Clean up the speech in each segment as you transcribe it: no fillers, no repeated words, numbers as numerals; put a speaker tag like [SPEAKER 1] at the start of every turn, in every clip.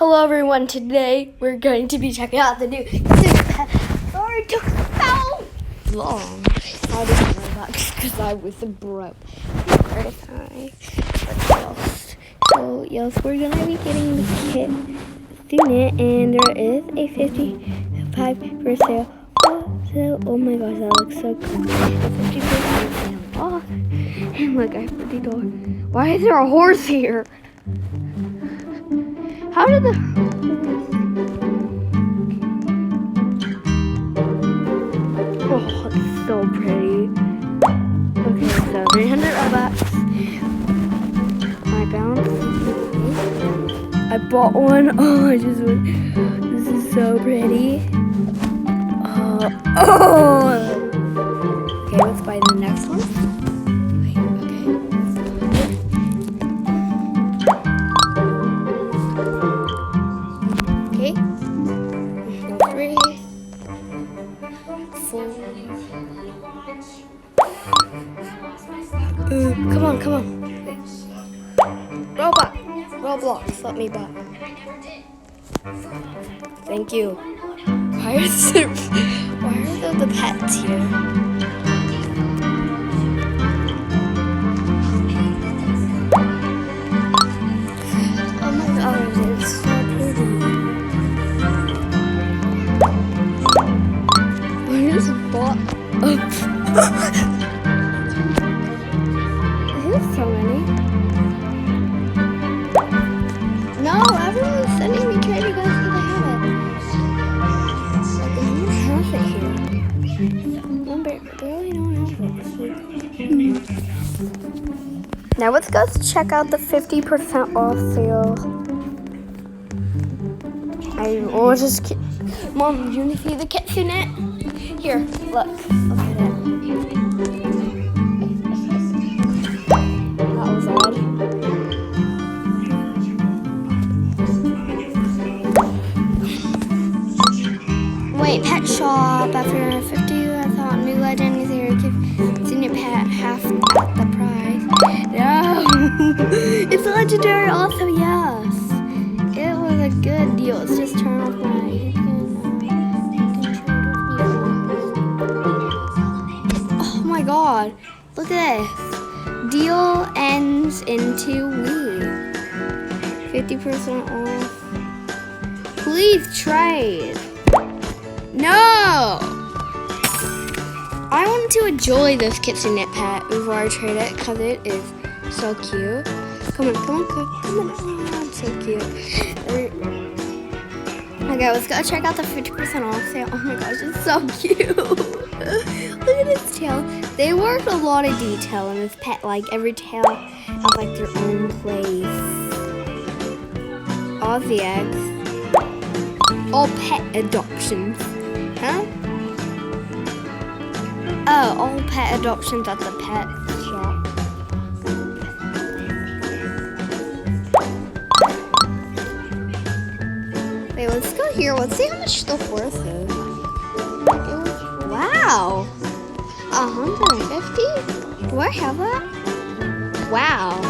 [SPEAKER 1] Hello everyone, today we're going to be checking out the new Sorry, took so long. I didn't know that because I was broke. So yes, we're going to be getting the kit soon, and there is a 55% sale. Oh my gosh, that looks so cool. 50% sale off. And look, I put the door. Why is there a horse here? How did the Oh, it's so pretty. Okay, so 300 Robux. My balance. I bought one. Oh, this is so pretty. Okay, let's buy the next one. Okay. 3, 4. Come on. Roblox, let me buy. Thank you. Why are the pets here? Oh my god, it's so pretty. I just bought There's so many. No, everyone's sending me trying to go see the habit. Like, no one has it here. Barely no one has it. Now let's go check out the 50% off sale. We'll just Mom, you want to see the kitsune? Here, look at it. That was odd. Wait, pet shop. After 50, I thought New Legend is here. Kitsune pet half at the price. No, it's legendary also. Yes, it was a good deal. Let's just turn off my. Oh my god, look at this. Deal ends in 2 weeks. 50% off. Please trade. No! I wanted to enjoy this kitsune pet before I trade it because it is so cute. Come on. Oh, it's so cute. Okay, let's go check out the 50% off sale. Oh my gosh, it's so cute. Look at its tail. They worked a lot of detail in this pet. Like every tail has like their own place. All the eggs. All pet adoptions. Huh? Oh, all pet adoptions at the pet shop. Wait, let's go here. Let's see how much the horse is. Wow. 150? Do I have that? Wow.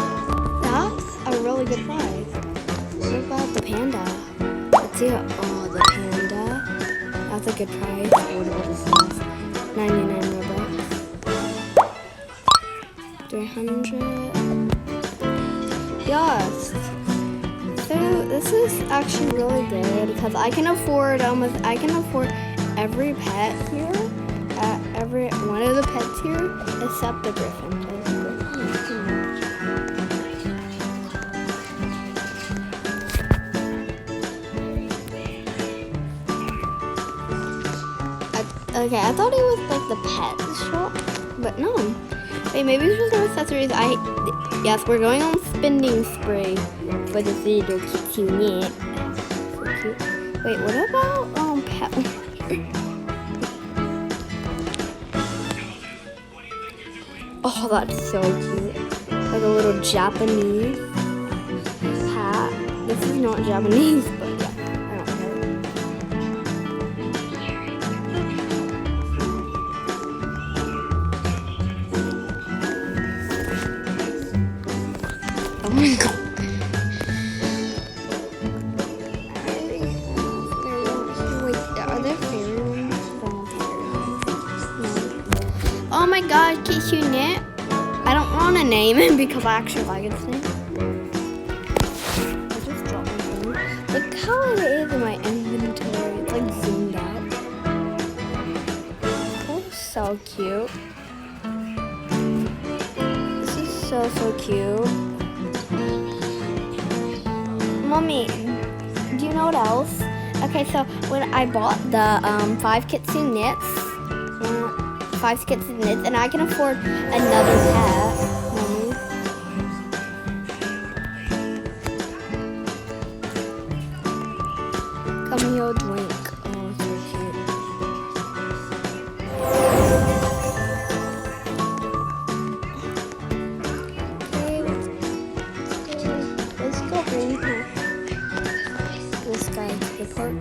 [SPEAKER 1] That's a really good price. What about the panda? Let's see. Oh, the panda. That's a good price. What about this one? 99 Robux. 300. Yes. So this is actually really good because I can afford every pet here. Every one of the pets here, except the griffin. Okay, I thought it was like the pet shop, but no. Wait, maybe it's just no accessories. Yes, we're going on spending spree for the little kitsune. So cute. Wait, what about pet? Oh, that's so cute. Like a little Japanese hat. This is not Japanese, but yeah, I don't care. Oh my god. guys, kiss you knit. I don't want to name him because I actually like his name. I just dropped my phone. Look how it is in my inventory. It's like zoomed out. Oh, so cute. This is so cute. Mommy, do you know what else? Okay, so when I bought the 5 Kitsune knits, 5 Kitsune knits, and I can afford another pet. Mommy. Come here, drink. Oh, so cute. Okay, let's go home now. This guy's the part.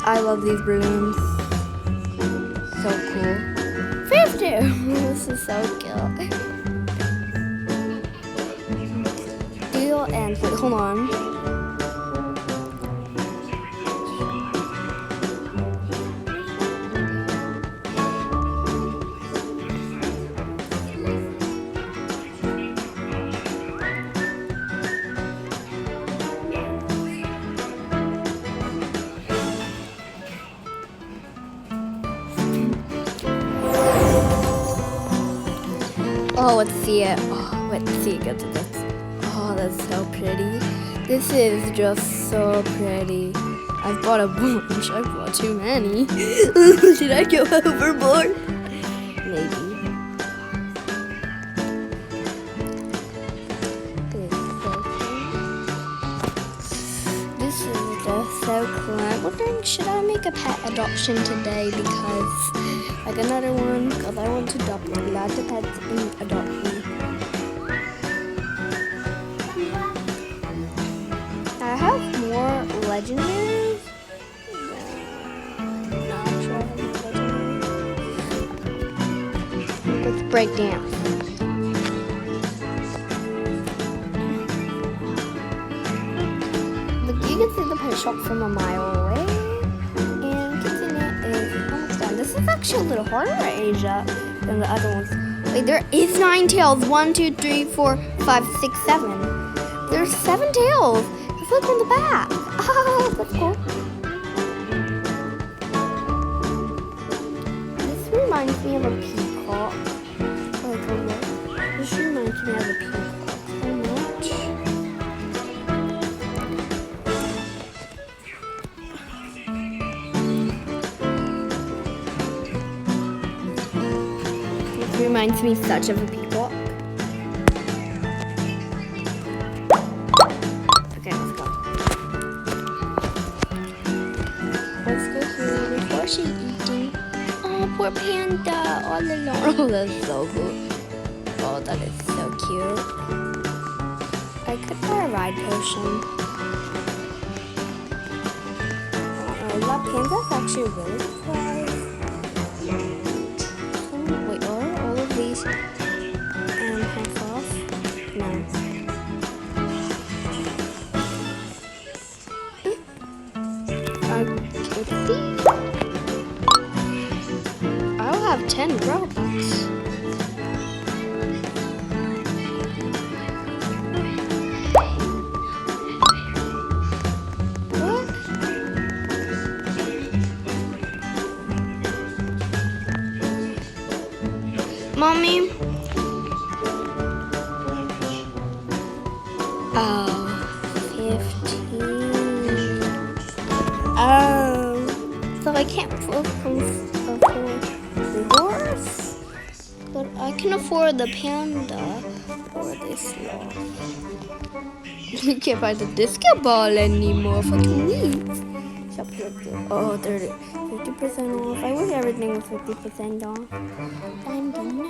[SPEAKER 1] I love these balloons. So cool. 50! This is so cute. Deal and wait, hold on. Oh, let's see it. Oh, let's see it. Go to this. Oh, that's so pretty. This is just so pretty. I've bought a bunch. I bought too many. Did I go overboard? Maybe. This is just so cool. I'm wondering, should I make a pet adoption today because like another one, because I want to adopt a lot of pets and adopt me. I have more legendaries. Not sure I have more legendaries. Let's break dance. Look, you can see the pet shop from a mile away. This is actually a little harder, Asia, than the other ones. Wait, there is 9 tails. 1, 2, 3, 4, 5, 6, 7. There's 7 tails. Just look on the back. Oh, that's cool. This reminds me of a peacock. Like a look. This reminds me of a peacock so much. Reminds me such of a peacock. Okay, let's go. Let's go here before she's eating. Oh, poor panda, all alone. Oh, that's so cool. Oh, that is so cute. I could buy a ride potion. That panda's actually really surprised. Hands off? No. I'll have 10 Robux. What? Mommy? Oh, 15. Oh, so I can't afford the horse, but I can afford the panda or the sloth. You can't buy the disco ball anymore for 2 weeks. Oh, 50% off. I wish everything was 50% off. I'm done.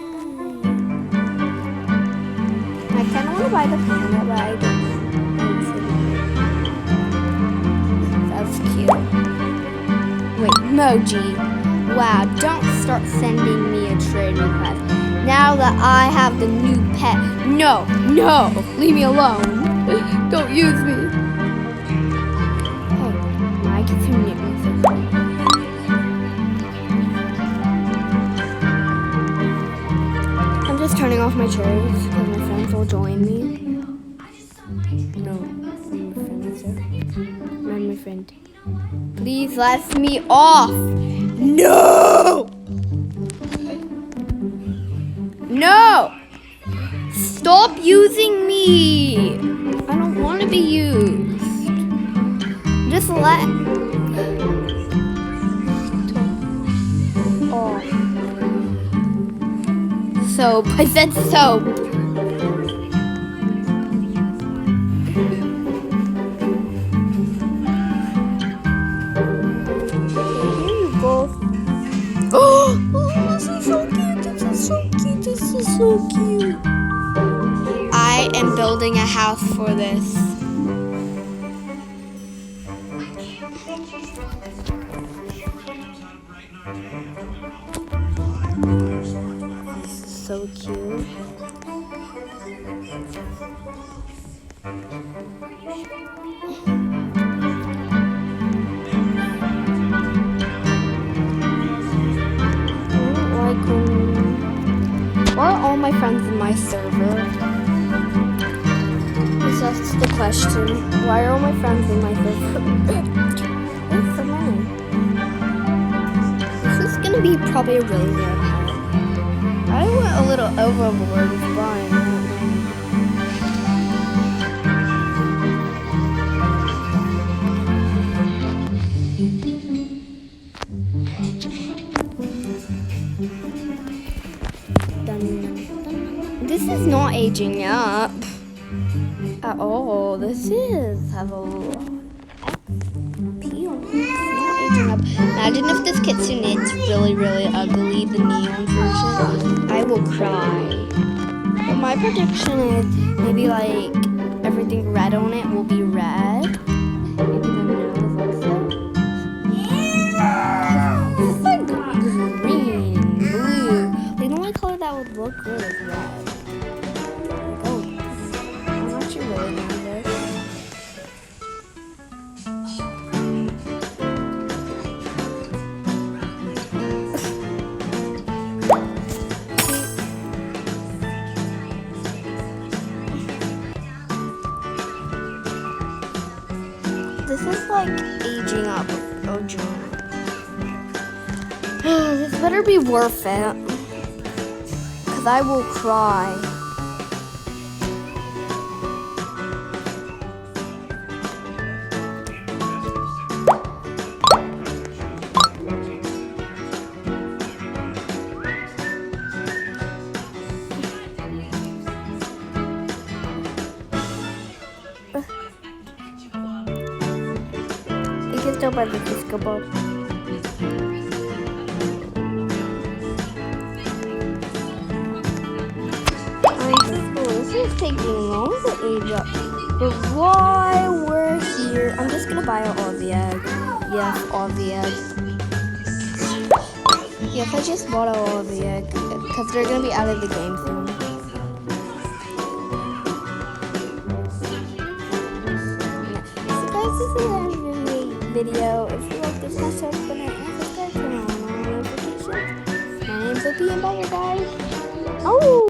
[SPEAKER 1] I kind of want to buy the panda, but I don't. That's cute. Wait, emoji. Wow, don't start sending me a training class. Now that I have the new pet. No, leave me alone. Don't use me. Hey, I get some new music. I'm just turning off my chairs because my friends will join me. No, I'm my friend. Please let me off. No! No! Stop using me! I don't want to be used. Just let... Oh. Soap. I said soap. Here you go. Oh, this is so cute. This is so cute. This is so cute. I am building a house for this. This is so cute. Why are all my friends in my server? That's the question. Why are all my friends in my server? There's so many. This is gonna be probably a really rare pet. I went a little overboard with buying that. This is not aging up at all. This is have a lot of appeal. It's not aging up. Imagine if this kitsune is really, really ugly, the neon version. I will cry. But my prediction is maybe like everything red on it will be red. Maybe the nose also. This is like green and blue. The only color that would look good is red. Really nervous. This is like aging up with Ojo. This better be worth it. Because I will cry. You can still buy the disco ball. This is taking long to age up. But while we're here, I'm just gonna buy all the eggs. Yes, all the eggs. Yes, I just bought all the eggs because they're gonna be out of the game soon. So guys, this is the end of the video. If you like this, smash that button and subscribe to my notifications. My name's Opie and bye, guys. Oh.